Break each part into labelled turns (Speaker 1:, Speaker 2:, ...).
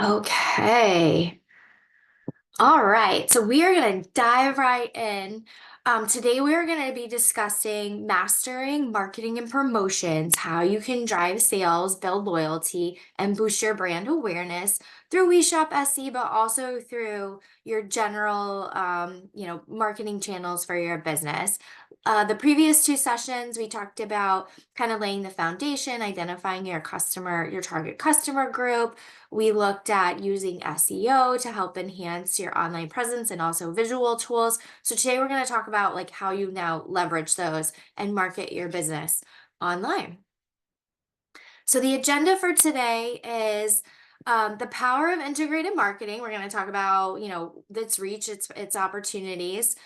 Speaker 1: Okay. All right. So we are going to dive right in. Today, we are going to be discussing mastering marketing and promotions, how you can drive sales, build loyalty, and boost your brand awareness through WeShop SE, but also through your general, marketing channels for your business. The previous two sessions, we talked about kind of laying the foundation, identifying your target customer group. We looked at using SEO to help enhance your online presence and also visual tools. So today we're going to talk about like how you now leverage those and market your business online. So the agenda for today is the power of integrated marketing. We're going to talk about, its reach, its opportunities,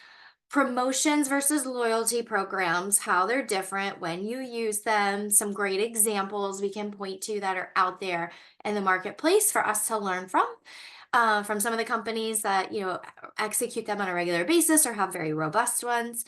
Speaker 1: promotions versus loyalty programs, how they're different when you use them, some great examples we can point to that are out there in the marketplace for us to learn from some of the companies that, execute them on a regular basis or have very robust ones.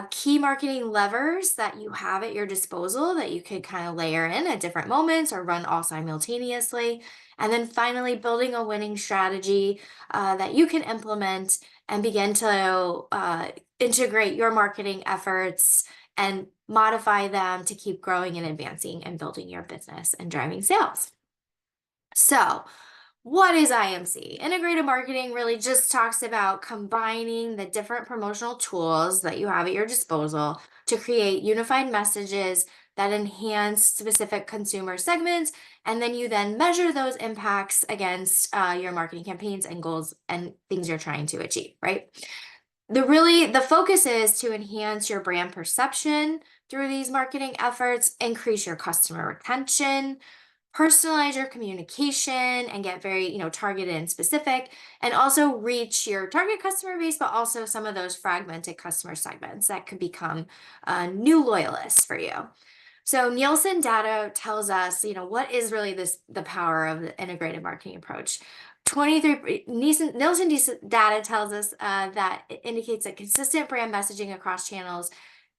Speaker 1: Key marketing levers that you have at your disposal that you could kind of layer in at different moments or run all simultaneously. And then finally, building a winning strategy that you can implement and begin to integrate your marketing efforts and modify them to keep growing and advancing and building your business and driving sales. So, what is IMC? Integrated marketing really just talks about combining the different promotional tools that you have at your disposal to create unified messages that enhance specific consumer segments. And then you then measure those impacts against your marketing campaigns and goals and things you're trying to achieve, right? The focus is to enhance your brand perception through these marketing efforts, increase your customer retention, personalize your communication and get very, targeted and specific, and also reach your target customer base, but also some of those fragmented customer segments that could become new loyalists for you. So Nielsen data tells us, what is really the power of the integrated marketing approach. 23 Nielsen data tells us that it indicates that consistent brand messaging across channels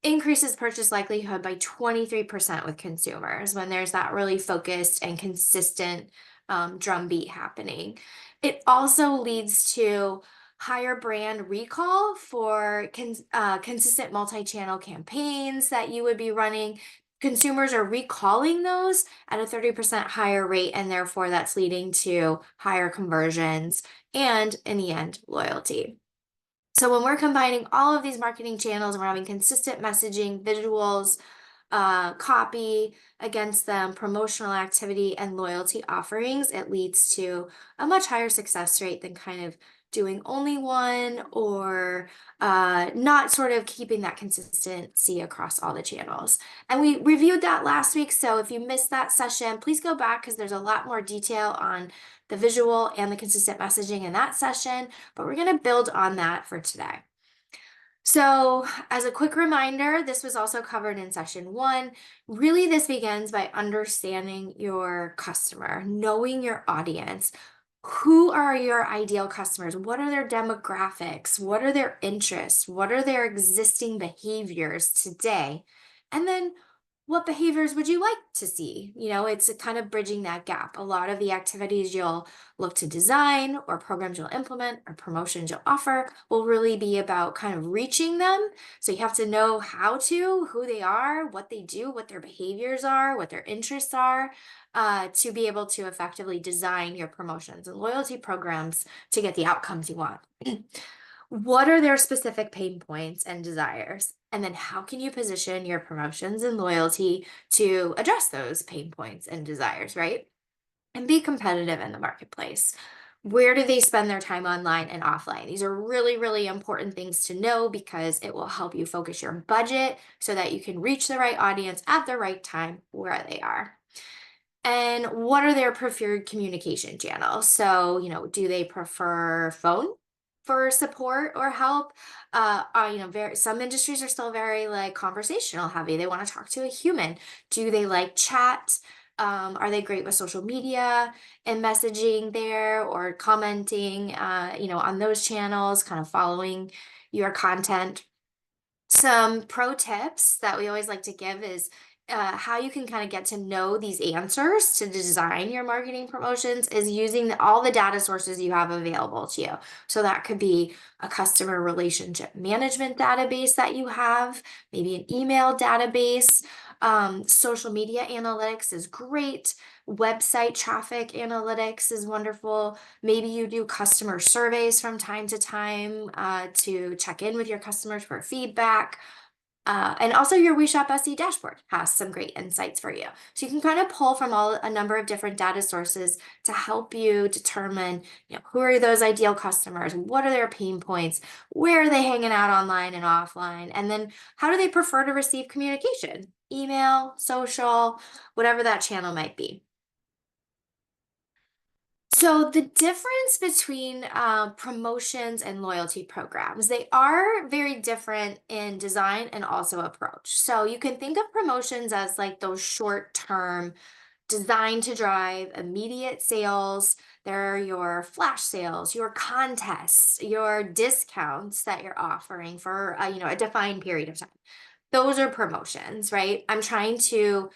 Speaker 1: increases purchase likelihood by 23% with consumers when there's that really focused and consistent drumbeat happening. It also leads to higher brand recall for consistent multi-channel campaigns that you would be running. Consumers are recalling those at a 30% higher rate, and therefore that's leading to higher conversions and, in the end, loyalty. So when we're combining all of these marketing channels and we're having consistent messaging, visuals, copy against them, promotional activity, and loyalty offerings, it leads to a much higher success rate than kind of doing only one or not sort of keeping that consistency across all the channels. And we reviewed that last week. So if you missed that session, please go back because there's a lot more detail on the visual and the consistent messaging in that session, but we're going to build on that for today. So, as a quick reminder, this was also covered in session one. Really, this begins by understanding your customer, knowing your audience. Who are your ideal customers? What are their demographics? What are their interests? What are their existing behaviors today? And then what behaviors would you like to see? It's kind of bridging that gap. A lot of the activities you'll look to design or programs you'll implement or promotions you'll offer will really be about kind of reaching them. So you have to know who they are, what they do, what their behaviors are, what their interests are, to be able to effectively design your promotions and loyalty programs to get the outcomes you want. What are their specific pain points and desires? And then how can you position your promotions and loyalty to address those pain points and desires, right? And be competitive in the marketplace. Where do they spend their time online and offline? These are really, really important things to know because it will help you focus your budget so that you can reach the right audience at the right time where they are. And what are their preferred communication channels? So, do they prefer phone for support or help? Some industries are still very like conversational heavy. They want to talk to a human. Do they like chat? Are they great with social media and messaging there or commenting, on those channels, kind of following your content? Some pro tips that we always like to give is how you can kind of get to know these answers to design your marketing promotions is using all the data sources you have available to you. So that could be a customer relationship management database that you have, maybe an email database. Social media analytics is great. Website traffic analytics is wonderful. Maybe you do customer surveys from time to time to check in with your customers for feedback. And also your WeShop SE dashboard has some great insights for you. So you can kind of pull from a number of different data sources to help you determine, who are those ideal customers? What are their pain points? Where are they hanging out online and offline? And then how do they prefer to receive communication? Email, social, whatever that channel might be. So the difference between promotions and loyalty programs, they are very different in design and also approach. So you can think of promotions as like those short-term designed to drive immediate sales. There are your flash sales, your contests, your discounts that you're offering for a defined period of time. Those are promotions, right? I'm trying to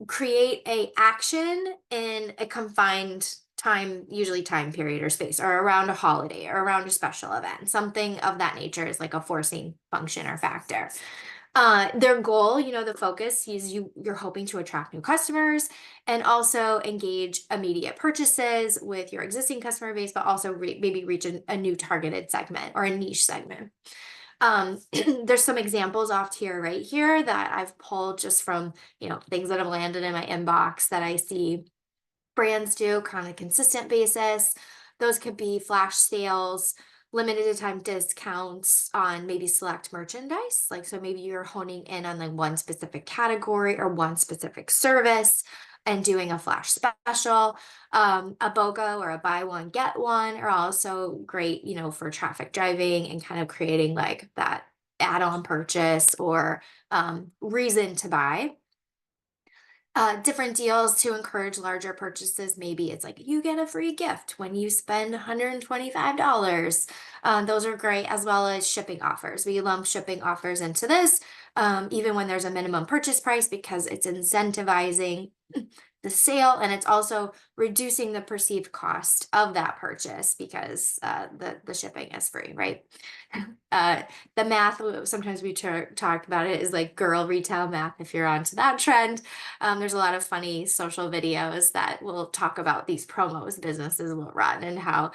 Speaker 1: create a action in a confined time, usually time period or space, or around a holiday or around a special event. Something of that nature is like a forcing function or factor. Their goal, the focus is you're hoping to attract new customers and also engage immediate purchases with your existing customer base, but also maybe reach a new targeted segment or a niche segment. There's some examples off here right here that I've pulled just from, things that have landed in my inbox that I see brands do kind of consistent basis. Those could be flash sales, limited time discounts on maybe select merchandise. Like, so maybe you're honing in on like one specific category or one specific service and doing a flash special. A BOGO or a buy one, get one are also great, for traffic driving and kind of creating like that add-on purchase or reason to buy. Different deals to encourage larger purchases. Maybe it's like you get a free gift when you spend $125. Those are great, as well as shipping offers. We lump shipping offers into this, even when there's a minimum purchase price, because it's incentivizing the sale and it's also reducing the perceived cost of that purchase because the shipping is free, right? Uh, the math, sometimes we talk about it, is like girl retail math if you're onto that trend. There's a lot of funny social videos that will talk about these promos businesses will run and how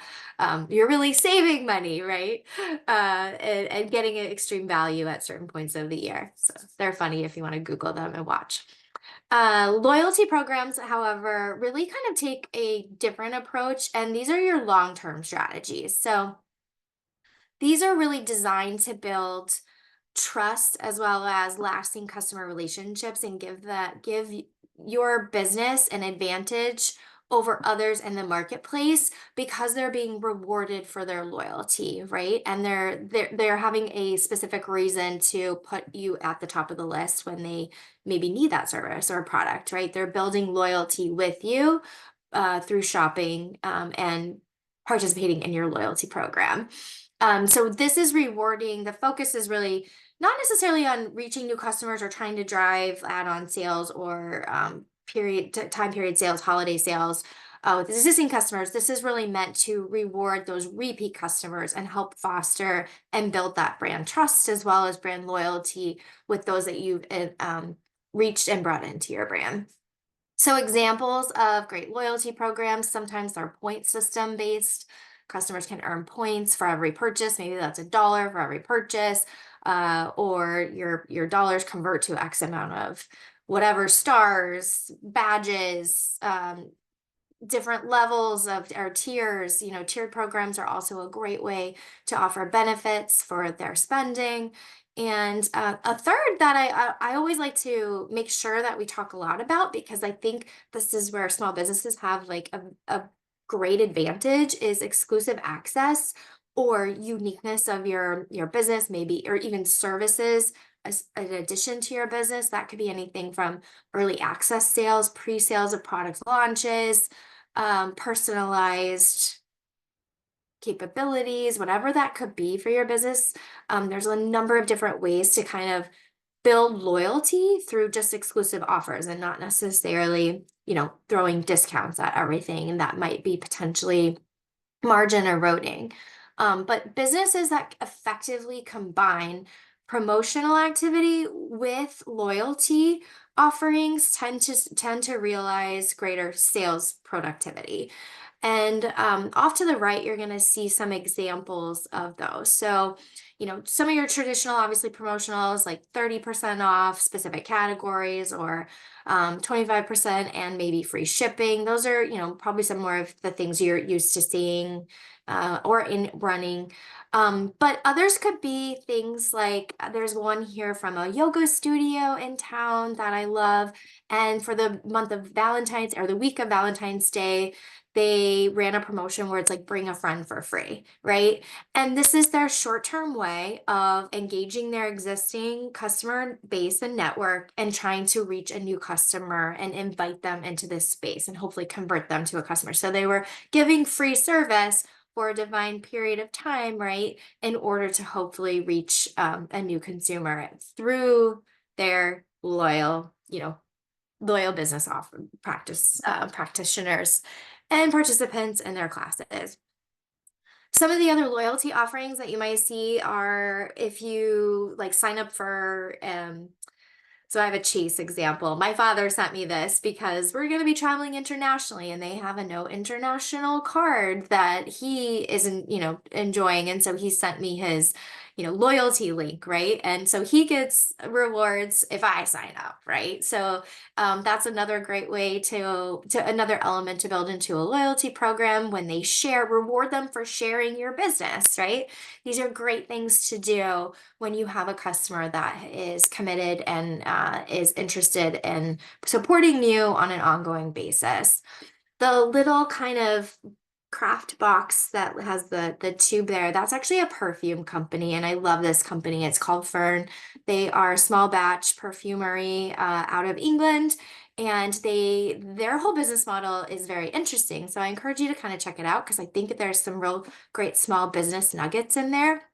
Speaker 1: you're really saving money, right? And getting an extreme value at certain points of the year. So they're funny if you want to Google them and watch. Loyalty programs, however, really kind of take a different approach, and these are your long-term strategies. So these are really designed to build trust as well as lasting customer relationships and give your business an advantage over others in the marketplace because they're being rewarded for their loyalty, right? And they're having a specific reason to put you at the top of the list when they maybe need that service or product, right? They're building loyalty with you through shopping and participating in your loyalty program. So this is rewarding. The focus is really not necessarily on reaching new customers or trying to drive add-on sales or time period sales, holiday sales with existing customers. This is really meant to reward those repeat customers and help foster and build that brand trust as well as brand loyalty with those that you've reached and brought into your brand. So examples of great loyalty programs, sometimes they're point system based. Customers can earn points for every purchase. Maybe that's $1 for every purchase, or your dollars convert to X amount of whatever stars, badges, different levels of or tiers. Tiered programs are also a great way to offer benefits for their spending. And a third that I always like to make sure that we talk a lot about, because I think this is where small businesses have like a great advantage, is exclusive access or uniqueness of your business, maybe, or even services as an addition to your business. That could be anything from early access sales, pre-sales of product launches, personalized capabilities, whatever that could be for your business. There's a number of different ways to kind of build loyalty through just exclusive offers and not necessarily, throwing discounts at everything. And that might be potentially margin eroding. But businesses that effectively combine promotional activity with loyalty offerings tend to realize greater sales productivity. And off to the right, you're going to see some examples of those. So, some of your traditional, obviously, promotionals like 30% off specific categories or 25% and maybe free shipping. Those are, probably some more of the things you're used to seeing or in running. But others could be things like there's one here from a yoga studio in town that I love. And for the month of Valentine's or the week of Valentine's Day, they ran a promotion where it's like bring a friend for free, right? And this is their short-term way of engaging their existing customer base and network and trying to reach a new customer and invite them into this space and hopefully convert them to a customer. So they were giving free service for a defined period of time, right? In order to hopefully reach a new consumer through their loyal business practitioners and participants in their classes. Some of the other loyalty offerings that you might see are if you like sign up for so I have a Chase example. My father sent me this because we're going to be traveling internationally and they have a no international card that he isn't, enjoying. And so he sent me his, loyalty link, right? And so he gets rewards if I sign up, right? So that's another great way to another element to build into a loyalty program when they reward them for sharing your business, right? These are great things to do when you have a customer that is committed and is interested in supporting you on an ongoing basis. The little kind of craft box that has the tube there, that's actually a perfume company, and I love this company. It's called Fern. They are small batch perfumery out of England, and their whole business model is very interesting. So I encourage you to kind of check it out because I think there's some real great small business nuggets in there.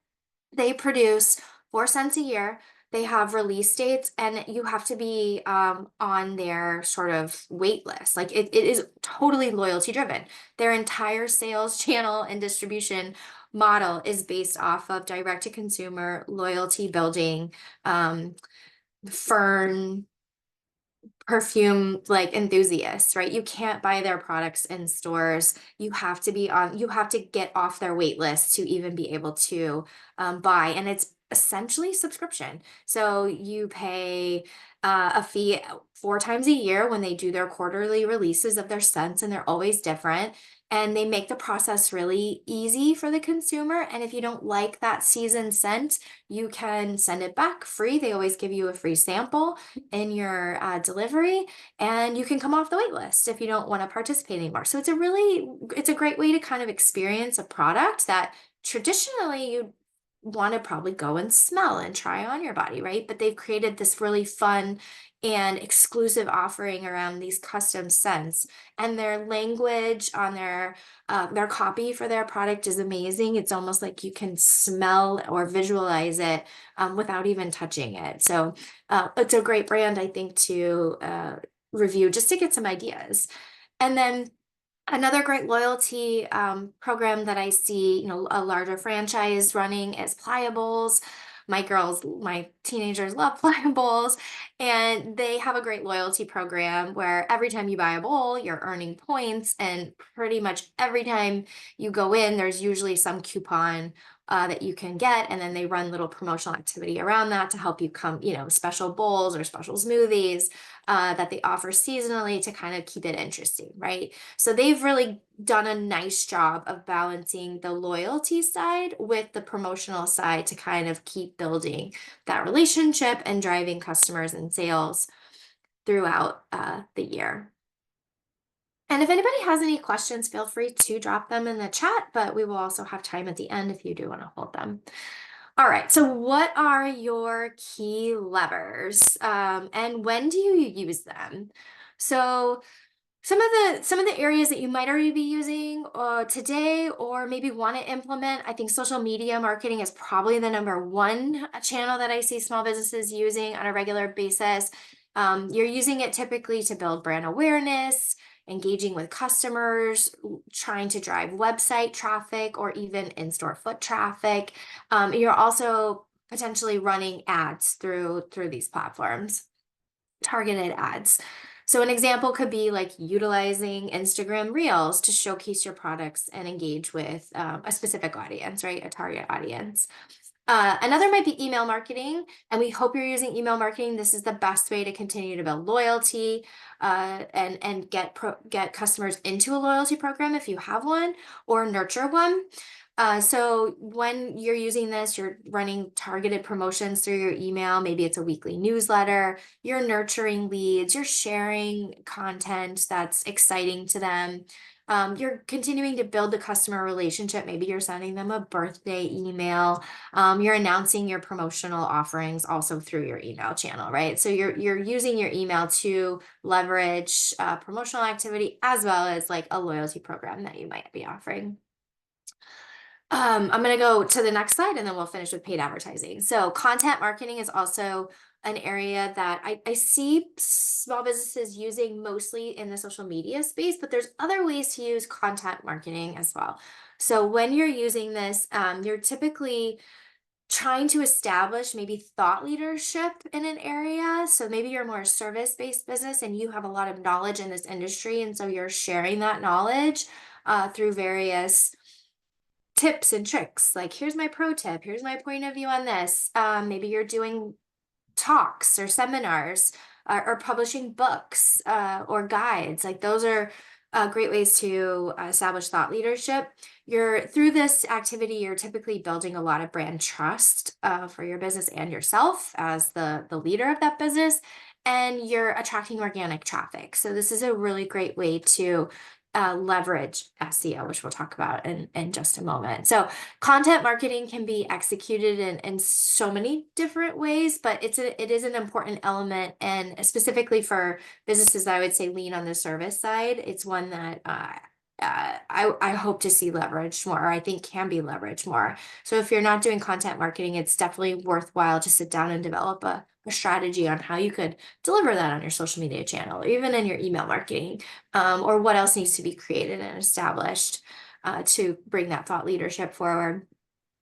Speaker 1: They produce 4 cents a year. They have release dates, and you have to be on their sort of wait list. Like it is totally loyalty driven. Their entire sales channel and distribution model is based off of direct to consumer loyalty building, Fern perfume like enthusiasts, right? You can't buy their products in stores. You have to get off their wait list to even be able to buy. And it's essentially subscription. So you pay a fee 4 times a year when they do their quarterly releases of their scents, and they're always different. And they make the process really easy for the consumer. And if you don't like that seasoned scent, you can send it back free. They always give you a free sample in your delivery, and you can come off the wait list if you don't want to participate anymore. So it's a great way to kind of experience a product that traditionally you want to probably go and smell and try on your body, right? But they've created this really fun and exclusive offering around these custom scents, and their language on their copy for their product is amazing. It's almost like you can smell or visualize it without even touching it. So it's a great brand, I think, to review just to get some ideas. And then another great loyalty program that I see, a larger franchise running is Pliables. My teenagers love Pliables, and they have a great loyalty program where every time you buy a bowl, you're earning points, and pretty much every time you go in, there's usually some coupon that you can get, and then they run little promotional activity around that to help you special bowls or special smoothies that they offer seasonally to kind of keep it interesting, right? So they've really done a nice job of balancing the loyalty side with the promotional side to kind of keep building that relationship and driving customers and sales throughout the year. And if anybody has any questions, feel free to drop them in the chat, but we will also have time at the end if you do want to hold them. All right, so what are your key levers and when do you use them? So Some of the areas that you might already be using today or maybe want to implement, I think social media marketing is probably the number one channel that I see small businesses using on a regular basis. You're using it typically to build brand awareness, engaging with customers, trying to drive website traffic or even in-store foot traffic. You're also potentially running ads through these platforms, targeted ads. So an example could be like utilizing Instagram Reels to showcase your products and engage with a specific audience, right? A target audience. Another might be email marketing, and we hope you're using email marketing. This is the best way to continue to build loyalty and get customers into a loyalty program if you have one, or nurture one. So when you're using this, you're running targeted promotions through your email. Maybe it's a weekly newsletter. You're nurturing leads. You're sharing content that's exciting to them. You're continuing to build the customer relationship. Maybe you're sending them a birthday email. You're announcing your promotional offerings also through your email channel, right? So you're using your email to leverage promotional activity as well as like a loyalty program that you might be offering. I'm going to go to the next slide and then we'll finish with paid advertising. So content marketing is also an area that I see small businesses using mostly in the social media space, but there's other ways to use content marketing as well. So when you're using this, you're typically trying to establish maybe thought leadership in an area. So maybe you're more a service-based business and you have a lot of knowledge in this industry. And so you're sharing that knowledge through various tips and tricks. Like, here's my pro tip, here's my point of view on this. Maybe you're doing talks or seminars or publishing books or guides. Like, those are great ways to establish thought leadership. You're through this activity, you're typically building a lot of brand trust for your business and yourself as the leader of that business, and you're attracting organic traffic. So this is a really great way to leverage SEO, which we'll talk about in just a moment. So content marketing can be executed in so many different ways, but it is an important element, and specifically for businesses that I would say lean on the service side, it's one that I hope to see leveraged more, or I think can be leveraged more. So if you're not doing content marketing, it's definitely worthwhile to sit down and develop a strategy on how you could deliver that on your social media channel, or even in your email marketing, or what else needs to be created and established to bring that thought leadership forward.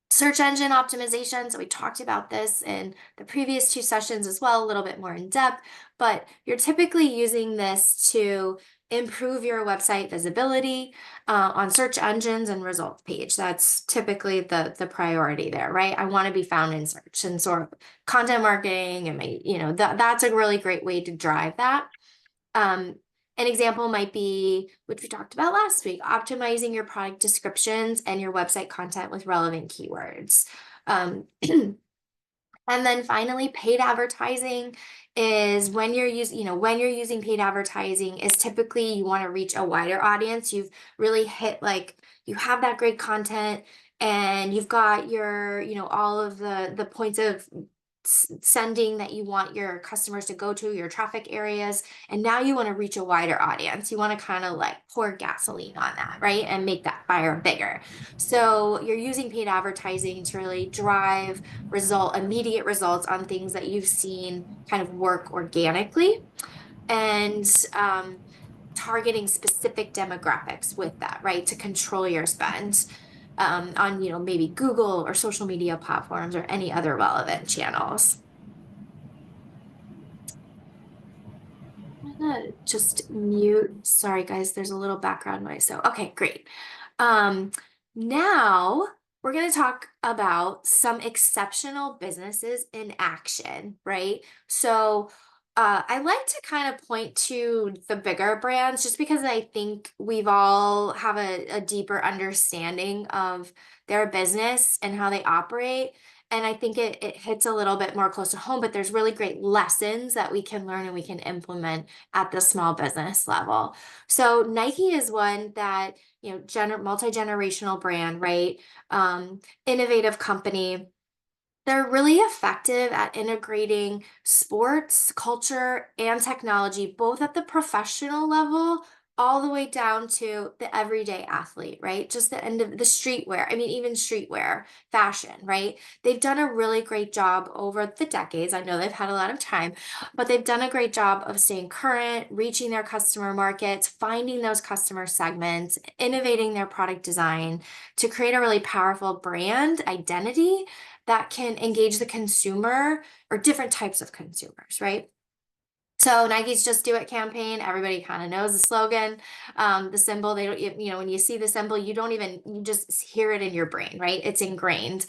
Speaker 1: Search engine optimization. So we talked about this in the previous two sessions as well, a little bit more in depth, but you're typically using this to improve your website visibility on search engines and results page. That's typically the priority there, right? I want to be found in search, and sort of content marketing and that's a really great way to drive that. An example might be, which we talked about last week, optimizing your product descriptions and your website content with relevant keywords. And then finally, paid advertising is when you're using paid advertising is typically you want to reach a wider audience. You've really hit, like, you have that great content and you've got your, all of the points of sending that you want your customers to go to, your traffic areas, and now you want to reach a wider audience. You want to kind of like pour gasoline on that, right? And make that fire bigger. So you're using paid advertising to really drive immediate results on things that you've seen kind of work organically, and targeting specific demographics with that, right? To control your spend on, maybe Google or social media platforms or any other relevant channels. I'm gonna just mute. Sorry, guys, there's a little background noise. So, okay, great. Now we're going to talk about some exceptional businesses in action, right? So, I like to kind of point to the bigger brands just because I think we've all have a deeper understanding of their business and how they operate. And I think it hits a little bit more close to home, but there's really great lessons that we can learn and we can implement at the small business level. So Nike is one that, multi-generational brand, right? Innovative company. They're really effective at integrating sports, culture, and technology, both at the professional level, all the way down to the everyday athlete, right? Just the end of the streetwear. I mean, even streetwear, fashion, right? They've done a really great job over the decades. I know they've had a lot of time, but they've done a great job of staying current, reaching their customer markets, finding those customer segments, innovating their product design to create a really powerful brand identity that can engage the consumer or different types of consumers, right? So Nike's Just Do It campaign, everybody kind of knows the slogan, the symbol. They don't, when you see the symbol, you don't even, you just hear it in your brain, right? It's ingrained.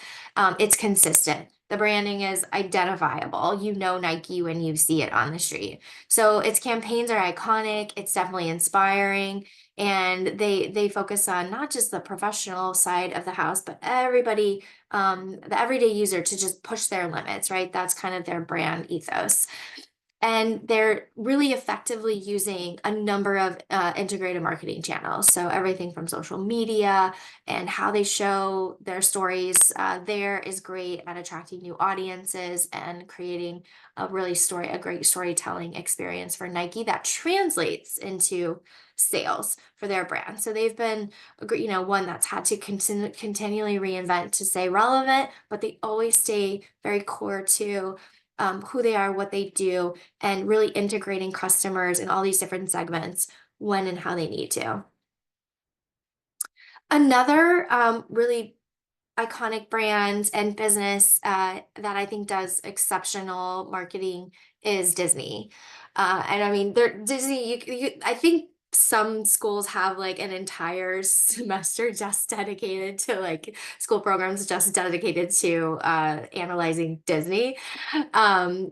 Speaker 1: It's consistent. The branding is identifiable. You know Nike when you see it on the street. So its campaigns are iconic. It's definitely inspiring, and they focus on not just the professional side of the house, but everybody, the everyday user to just push their limits, right? That's kind of their brand ethos. And they're really effectively using a number of integrated marketing channels. So everything from social media and how they show their stories there is great at attracting new audiences and creating a great storytelling experience for Nike that translates into sales for their brand. So they've been, one that's had to continually reinvent to stay relevant, but they always stay very core to who they are, what they do, and really integrating customers in all these different segments when and how they need to. Another really iconic brand and business that I think does exceptional marketing is Disney. And I mean, Disney, I think some schools have like an entire semester just dedicated to like school programs just dedicated to analyzing Disney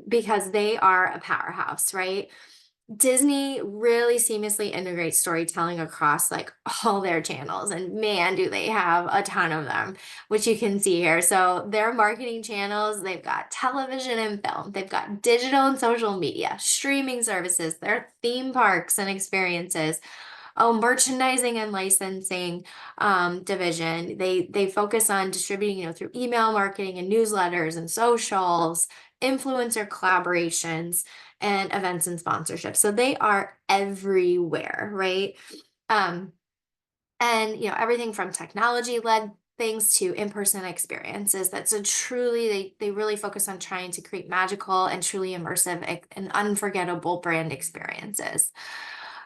Speaker 1: because they are a powerhouse, right? Disney really seamlessly integrates storytelling across like all their channels, and man, do they have a ton of them, which you can see here. So their marketing channels, they've got television and film, they've got digital and social media, streaming services, their theme parks and experiences. Oh, merchandising and licensing division. They focus on distributing, through email marketing and newsletters and socials, influencer collaborations, and events and sponsorships. So they are everywhere, right? Um, and everything from technology led things to in-person experiences. That's a truly they really focus on trying to create magical and truly immersive and unforgettable brand experiences.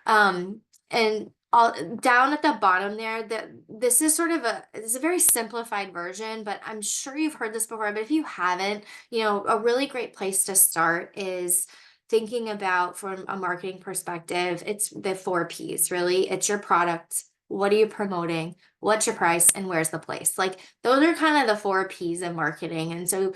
Speaker 1: Um, and all down at the bottom there, that this is sort of it's a very simplified version, but I'm sure you've heard this before. But if you haven't, a really great place to start is thinking about from a marketing perspective, it's the four P's, really. It's your product. What are you promoting? What's your price? And where's the place? Like those are kind of the four P's of marketing. And so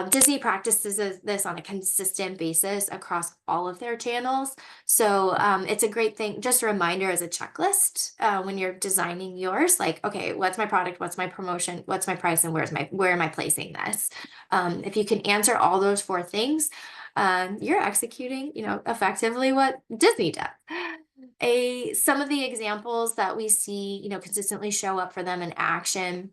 Speaker 1: Disney practices this on a consistent basis across all of their channels. So it's a great thing, just a reminder as a checklist when you're designing yours, like, okay, what's my product? What's my promotion? What's my price? And where am I placing this? If you can answer all those four things, you're executing, effectively what Disney does. Some of the examples that we see, consistently show up for them in action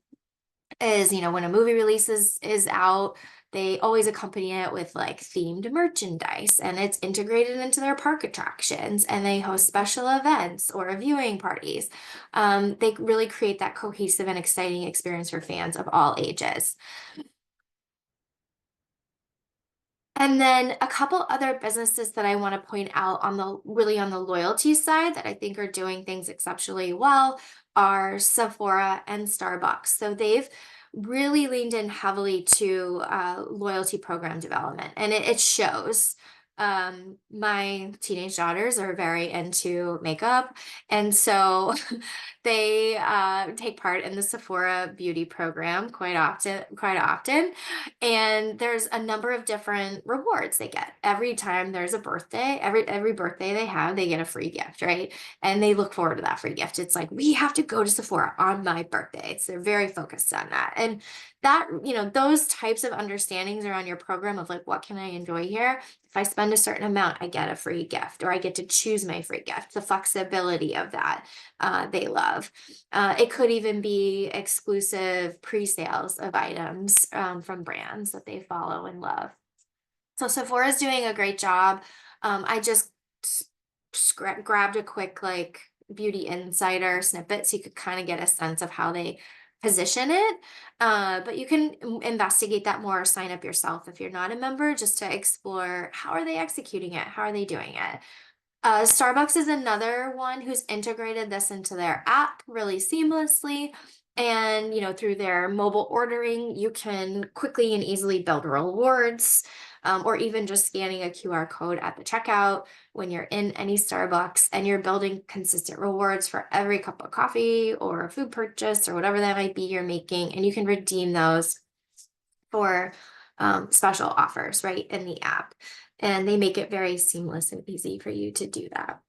Speaker 1: is, when a movie is out, they always accompany it with like themed merchandise, and it's integrated into their park attractions, and they host special events or viewing parties. They really create that cohesive and exciting experience for fans of all ages. And then a couple other businesses that I want to point out on the loyalty side that I think are doing things exceptionally well are Sephora and Starbucks. So they've really leaned in heavily to loyalty program development, and it shows. My teenage daughters are very into makeup, and so they take part in the Sephora beauty program quite often. And there's a number of different rewards they get. Every time there's a birthday, every birthday they have, they get a free gift, right? And they look forward to that free gift. It's like, we have to go to Sephora on my birthday. So they're very focused on that. And that, those types of understandings around your program of like, what can I enjoy here? If I spend a certain amount, I get a free gift, or I get to choose my free gift. The flexibility of that, they love. It could even be exclusive pre-sales of items from brands that they follow and love. So Sephora's doing a great job. I just grabbed a quick like Beauty Insider snippet, so you could kind of get a sense of how they position it. But you can investigate that more, sign up yourself if you're not a member, just to explore how are they executing it, how are they doing it. Starbucks is another one who's integrated this into their app really seamlessly. And, through their mobile ordering, you can quickly and easily build rewards, or even just scanning a QR code at the checkout when you're in any Starbucks and you're building consistent rewards for every cup of coffee or food purchase or whatever that might be you're making. And you can redeem those for special offers right in the app. And they make it very seamless and easy for you to do that.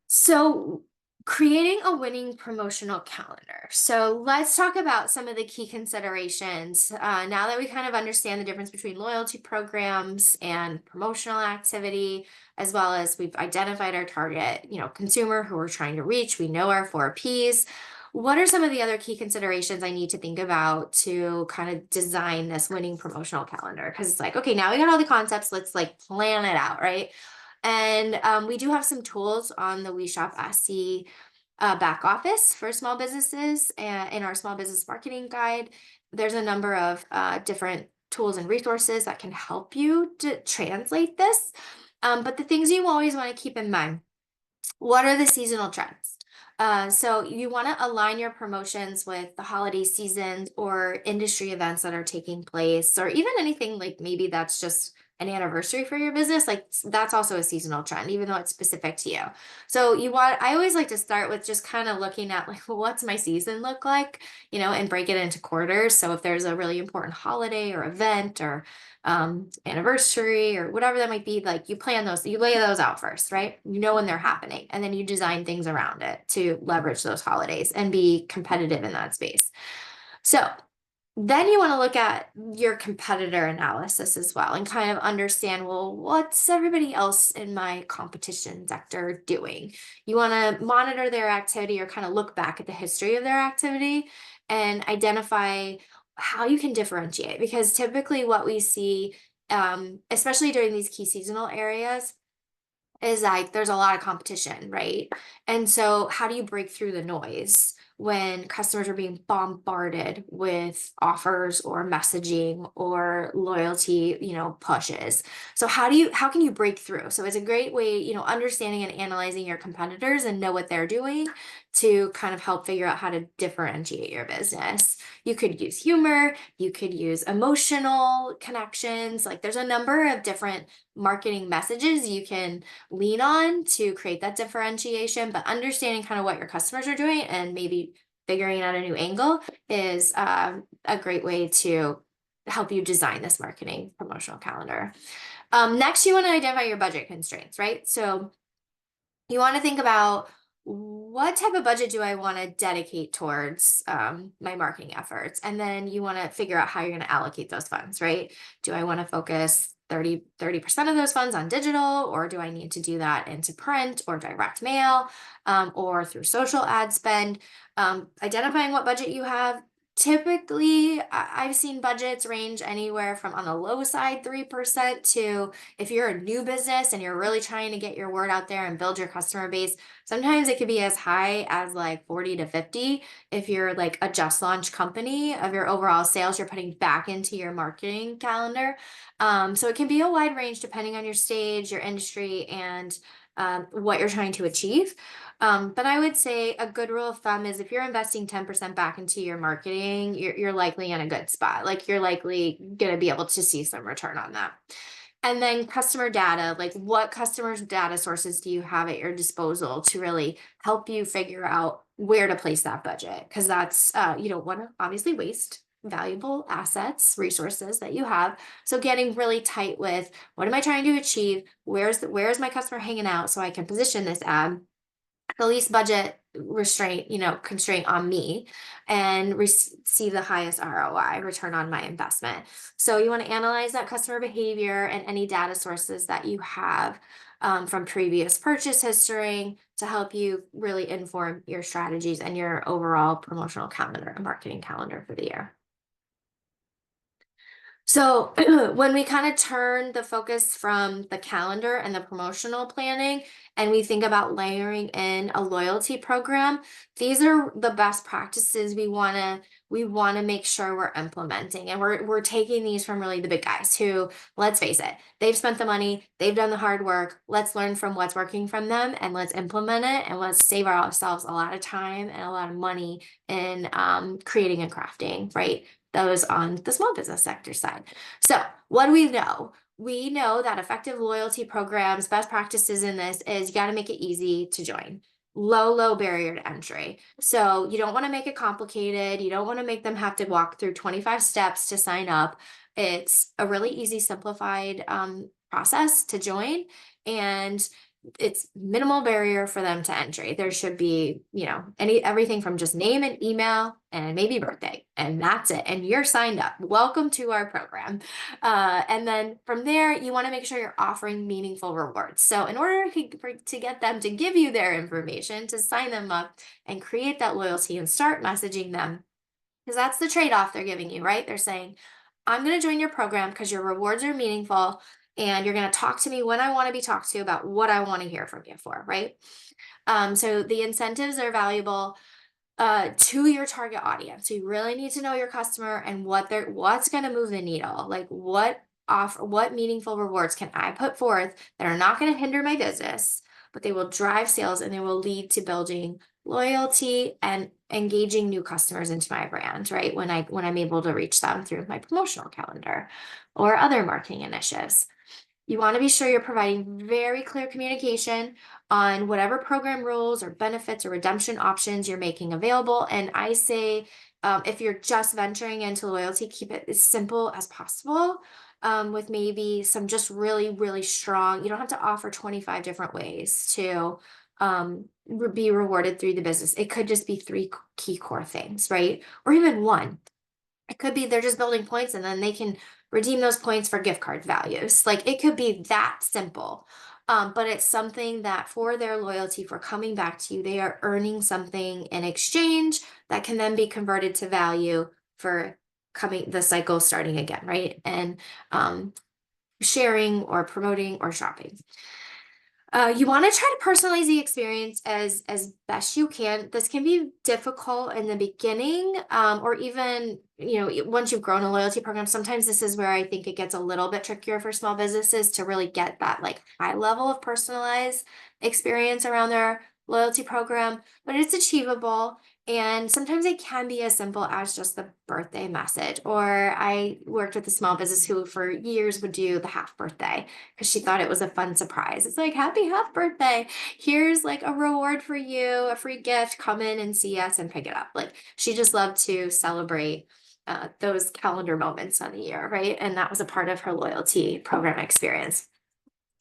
Speaker 1: So, creating a winning promotional calendar. So, let's talk about some of the key considerations. Now that we kind of understand the difference between loyalty programs and promotional activity, as well as we've identified our target, consumer who we're trying to reach, we know our 4Ps. What are some of the other key considerations I need to think about to kind of design this winning promotional calendar? Because it's like, okay, now we got all the concepts, let's like plan it out, right? And we do have some tools on the We Shop SC back office for small businesses. And in our small business marketing guide, there's a number of different tools and resources that can help you to translate this. But the things you always want to keep in mind, what are the seasonal trends? So you want to align your promotions with the holiday seasons or industry events that are taking place, or even anything like maybe that's just an anniversary for your business. Like that's also a seasonal trend, even though it's specific to you. So I always like to start with just kind of looking at like, well, what's my season look like, and break it into quarters. So if there's a really important holiday or event or anniversary or whatever that might be, like you plan those, you lay those out first, right? You know when they're happening, and then you design things around it to leverage those holidays and be competitive in that space. So then you want to look at your competitor analysis as well and kind of understand, well, what's everybody else in my competition sector doing? You want to monitor their activity or kind of look back at the history of their activity and identify how you can differentiate. Because typically, what we see, especially during these key seasonal areas, is like there's a lot of competition, right? And so, how do you break through the noise when customers are being bombarded with offers or messaging or loyalty, pushes? So, how can you break through? So, it's a great way, understanding and analyzing your competitors and know what they're doing to kind of help figure out how to differentiate your business. You could use humor, you could use emotional connections. Like, there's a number of different marketing messages you can lean on to create that differentiation, but understanding kind of what your customers are doing and maybe figuring out a new angle is a great way to help you design this marketing promotional calendar. Next, you want to identify your budget constraints, right? So you want to think about what type of budget do I want to dedicate towards my marketing efforts? And then you want to figure out how you're going to allocate those funds, right? Do I want to focus 30% of those funds on digital, or do I need to do that into print or direct mail, or through social ad spend? Identifying what budget you have. Typically, I've seen budgets range anywhere from on the low side 3% to, if you're a new business and you're really trying to get your word out there and build your customer base, sometimes it could be as high as like 40 to 50 if you're like a just launch company of your overall sales you're putting back into your marketing calendar. So it can be a wide range depending on your stage, your industry, and what you're trying to achieve. But I would say a good rule of thumb is if you're investing 10% back into your marketing, you're likely in a good spot. Like you're likely going to be able to see some return on that. And then customer data, like what customers' data sources do you have at your disposal to really help you figure out where to place that budget? Because that's, you don't want to obviously waste valuable assets, resources that you have. So getting really tight with what am I trying to achieve? Where's my customer hanging out so I can position this ad the least budget restraint, constraint on me and receive the highest ROI, return on my investment. So you want to analyze that customer behavior and any data sources that you have from previous purchase history to help you really inform your strategies and your overall promotional calendar and marketing calendar for the year. So when we kind of turn the focus from the calendar and the promotional planning, and we think about layering in a loyalty program, these are the best practices we want to make sure we're implementing. And we're taking these from really the big guys who, let's face it, they've spent the money, they've done the hard work. Let's learn from what's working from them and let's implement it, and let's save ourselves a lot of time and a lot of money in creating and crafting, right? Those on the small business sector side. So, what do we know? We know that effective loyalty programs, best practices in this is you got to make it easy to join. Low barrier to entry. So, you don't want to make it complicated. You don't want to make them have to walk through 25 steps to sign up. It's a really easy, simplified process to join. And it's minimal barrier for them to entry. There should be, everything from just name and email and maybe birthday, and that's it. And you're signed up. Welcome to our program. And then from there, you want to make sure you're offering meaningful rewards. So in order to get them to give you their information, to sign them up and create that loyalty and start messaging them, because that's the trade-off they're giving you, right? They're saying, I'm going to join your program because your rewards are meaningful and you're going to talk to me when I want to be talked to about what I want to hear from you for, right? So the incentives are valuable to your target audience. So you really need to know your customer and what's going to move the needle. Like what meaningful rewards can I put forth that are not going to hinder my business, but they will drive sales and they will lead to building loyalty and engaging new customers into my brand, right? When I'm able to reach them through my promotional calendar or other marketing initiatives. You want to be sure you're providing very clear communication on whatever program rules or benefits or redemption options you're making available. And I say, if you're just venturing into loyalty, keep it as simple as possible, with maybe some just really, really strong. You don't have to offer 25 different ways to be rewarded through the business. It could just be three key core things, right? Or even one. It could be they're just building points and then they can redeem those points for gift card values. Like it could be that simple. But it's something that for their loyalty, for coming back to you, they are earning something in exchange that can then be converted to value for coming the cycle starting again, right? And sharing or promoting or shopping. You want to try to personalize the experience as best you can. This can be difficult in the beginning, or even once you've grown a loyalty program. Sometimes this is where I think it gets a little bit trickier for small businesses to really get that like high level of personalized experience around their loyalty program, but it's achievable. And sometimes it can be as simple as just the birthday message. Or I worked with a small business who for years would do the half birthday because she thought it was a fun surprise. It's like, happy half birthday. Here's like a reward for you, a free gift. Come in and see us and pick it up. Like she just loved to celebrate those calendar moments on the year, right? And that was a part of her loyalty program experience.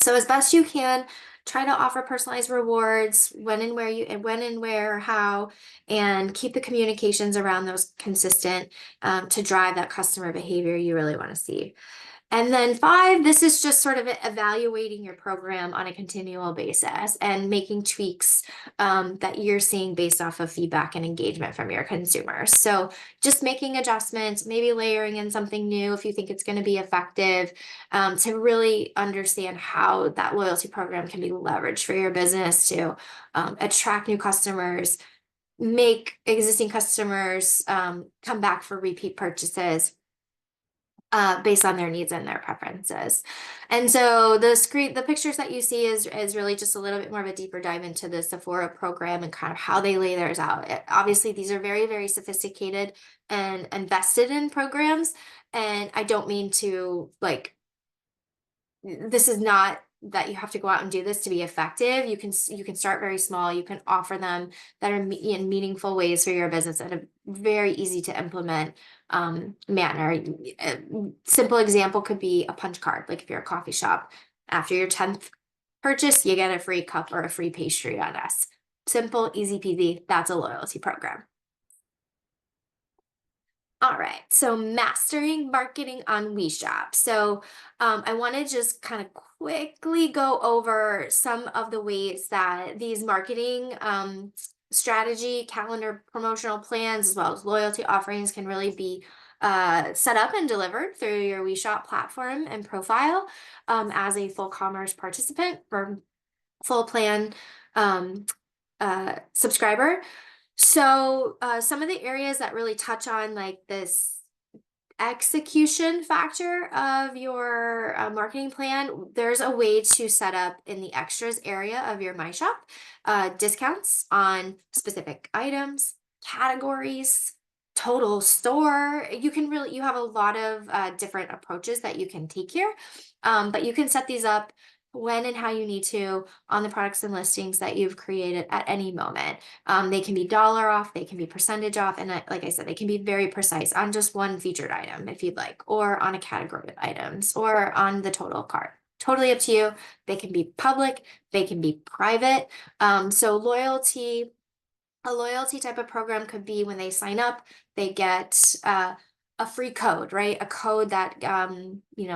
Speaker 1: So as best you can, try to offer personalized rewards when and where, how, and keep the communications around those consistent to drive that customer behavior you really want to see. And then 5, this is just sort of evaluating your program on a continual basis and making tweaks that you're seeing based off of feedback and engagement from your consumers. So just making adjustments, maybe layering in something new if you think it's going to be effective, to really understand how that loyalty program can be leveraged for your business to attract new customers, make existing customers come back for repeat purchases based on their needs and their preferences. And so the pictures that you see is really just a little bit more of a deeper dive into the Sephora program and kind of how they lay theirs out. Obviously, these are very, very sophisticated and invested in programs. And I don't mean to this is not that you have to go out and do this to be effective. You can start very small. You can offer them that are in meaningful ways for your business at a very easy to implement manner. A simple example could be a punch card. Like if you're a coffee shop, after your 10th purchase, you get a free cup or a free pastry on us. Simple, easy peasy. That's a loyalty program. All right, so mastering marketing on WeShop. So I want to just kind of quickly go over some of the ways that these marketing strategy, calendar promotional plans, as well as loyalty offerings can really be set up and delivered through your WeShop platform and profile as a full commerce participant or full plan um, subscriber. So some of the areas that really touch on like this execution factor of your marketing plan, there's a way to set up in the extras area of your My Shop discounts on specific items, categories, total store. You have a lot of different approaches that you can take here, but you can set these up when and how you need to on the products and listings that you've created at any moment. They can be dollar off, they can be percentage off, and like I said, they can be very precise on just one featured item if you'd like, or on a category of items, or on the total cart. Totally up to you. They can be public, they can be private. So a loyalty type of program could be when they sign up, they get a free code, right? A code that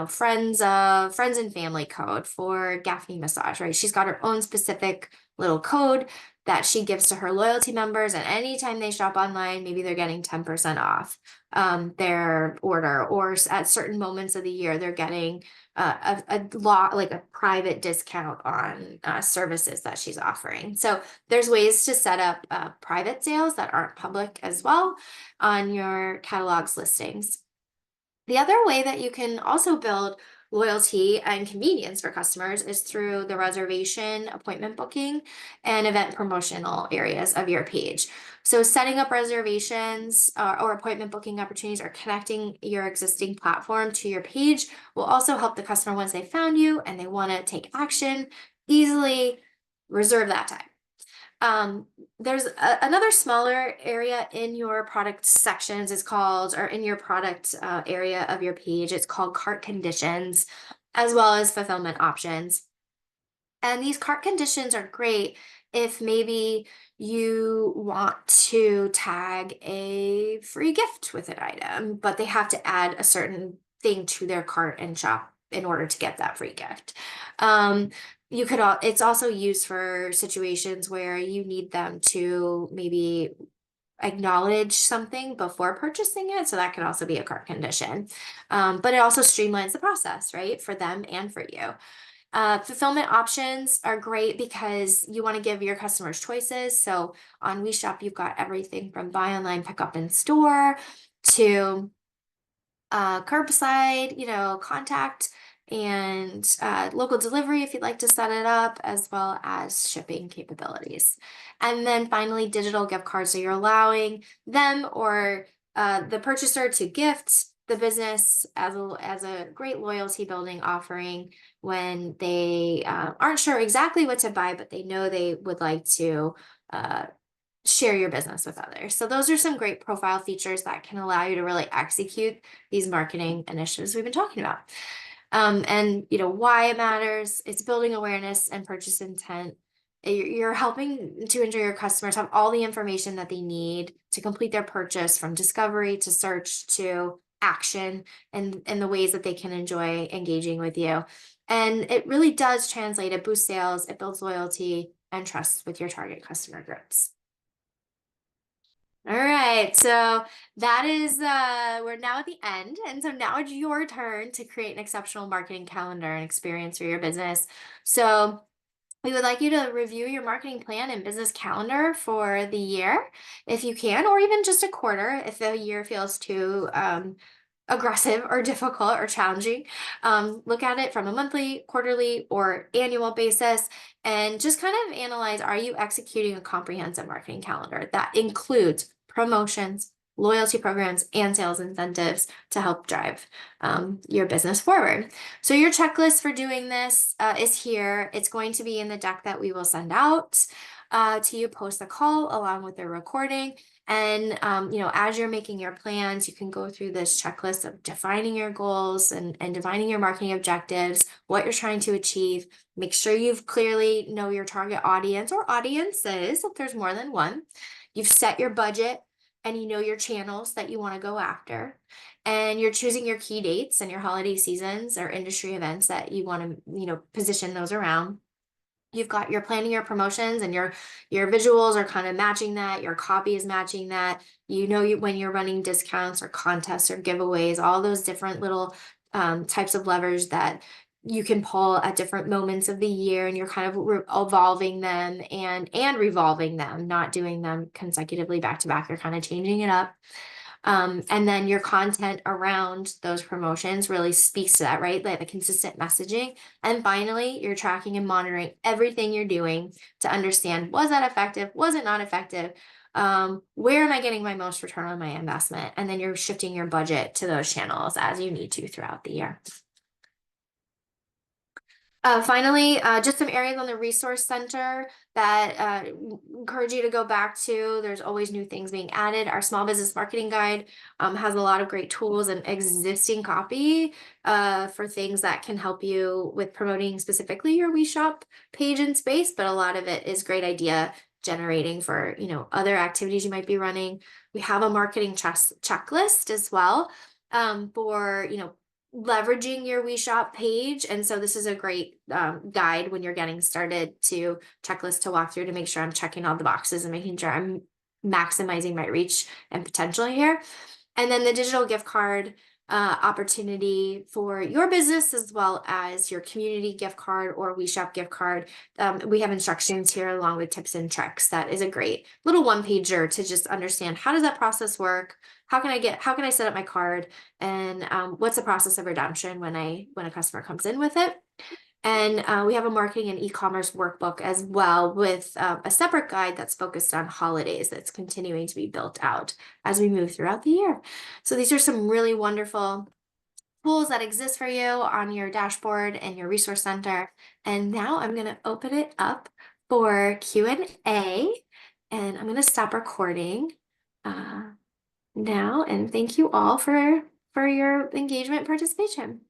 Speaker 1: friends and family code for Gaffney Massage, right? She's got her own specific little code that she gives to her loyalty members, and anytime they shop online, maybe they're getting 10% off their order, or at certain moments of the year, they're getting a lot like a private discount on services that she's offering. So there's ways to set up private sales that aren't public as well on your catalog's listings. The other way that you can also build loyalty and convenience for customers is through the reservation, appointment booking, and event promotional areas of your page. So setting up reservations or appointment booking opportunities, or connecting your existing platform to your page, will also help the customer, once they found you and they want to take action, easily reserve that time. There's another smaller area in your product sections is called, or in your product area of your page, it's called cart conditions, as well as fulfillment options. And these cart conditions are great if maybe you want to tag a free gift with an item, but they have to add a certain thing to their cart and shop in order to get that free gift. It's also used for situations where you need them to maybe acknowledge something before purchasing it. So that could also be a cart condition. But it also streamlines the process, right? For them and for you. Fulfillment options are great because you want to give your customers choices. So on WeShop, you've got everything from buy online, pick up in store to curbside, contact and local delivery if you'd like to set it up, as well as shipping capabilities. And then finally, digital gift cards. So you're allowing them or the purchaser to gift the business as a great loyalty building offering when they aren't sure exactly what to buy, but they know they would like to share your business with others. So those are some great profile features that can allow you to really execute these marketing initiatives we've been talking about. And why it matters, it's building awareness and purchase intent. You're helping to ensure your customers have all the information that they need to complete their purchase, from discovery to search to action, and the ways that they can enjoy engaging with you. And it really does translate. It boosts sales, it builds loyalty and trust with your target customer groups. All right, so that is we're now at the end, and so now it's your turn to create an exceptional marketing calendar and experience for your business. So we would like you to review your marketing plan and business calendar for the year, if you can, or even just a quarter if the year feels too aggressive or difficult or challenging. Look at it from a monthly, quarterly, or annual basis, and just kind of analyze, are you executing a comprehensive marketing calendar that includes promotions, loyalty programs, and sales incentives to help drive your business forward. So your checklist for doing this is here. It's going to be in the deck that we will send out to you post the call, along with the recording. And as you're making your plans, you can go through this checklist of defining your goals and defining your marketing objectives, what you're trying to achieve. Make sure you've clearly know your target audience or audiences if there's more than one. You've set your budget and you know your channels that you want to go after. And you're choosing your key dates and your holiday seasons or industry events that you want to, position those around. you're planning your promotions, and your visuals are kind of matching that, your copy is matching that. When you're running discounts or contests or giveaways, all those different little types of levers that you can pull at different moments of the year, and you're kind of evolving them and revolving them, not doing them consecutively back to back. You're kind of changing it up. And then your content around those promotions really speaks to that, right? Like the consistent messaging. And finally, you're tracking and monitoring everything you're doing to understand, was that effective? Was it not effective? Where am I getting my most return on my investment? And then you're shifting your budget to those channels as you need to throughout the year. Finally, just some areas on the resource center that encourage you to go back to. There's always new things being added. Our small business marketing guide has a lot of great tools and existing copy for things that can help you with promoting specifically your WeShop page and space, but a lot of it is great idea generating for other activities you might be running. We have a marketing checklist as well for leveraging your WeShop page. And so this is a great guide when you're getting started, to checklist to walk through to make sure I'm checking all the boxes and making sure I'm maximizing my reach and potential here. And then the digital gift card opportunity for your business, as well as your community gift card or WeShop gift card. We have instructions here along with tips and tricks. That is a great little one pager to just understand, how does that process work? How can I set up my card? And what's the process of redemption when a customer comes in with it? And we have a marketing and e-commerce workbook as well, with a separate guide that's focused on holidays, that's continuing to be built out as we move throughout the year. So these are some really wonderful tools that exist for you on your dashboard and your resource center. And now I'm going to open it up for Q&A, and I'm going to stop recording now. And thank you all for your engagement participation.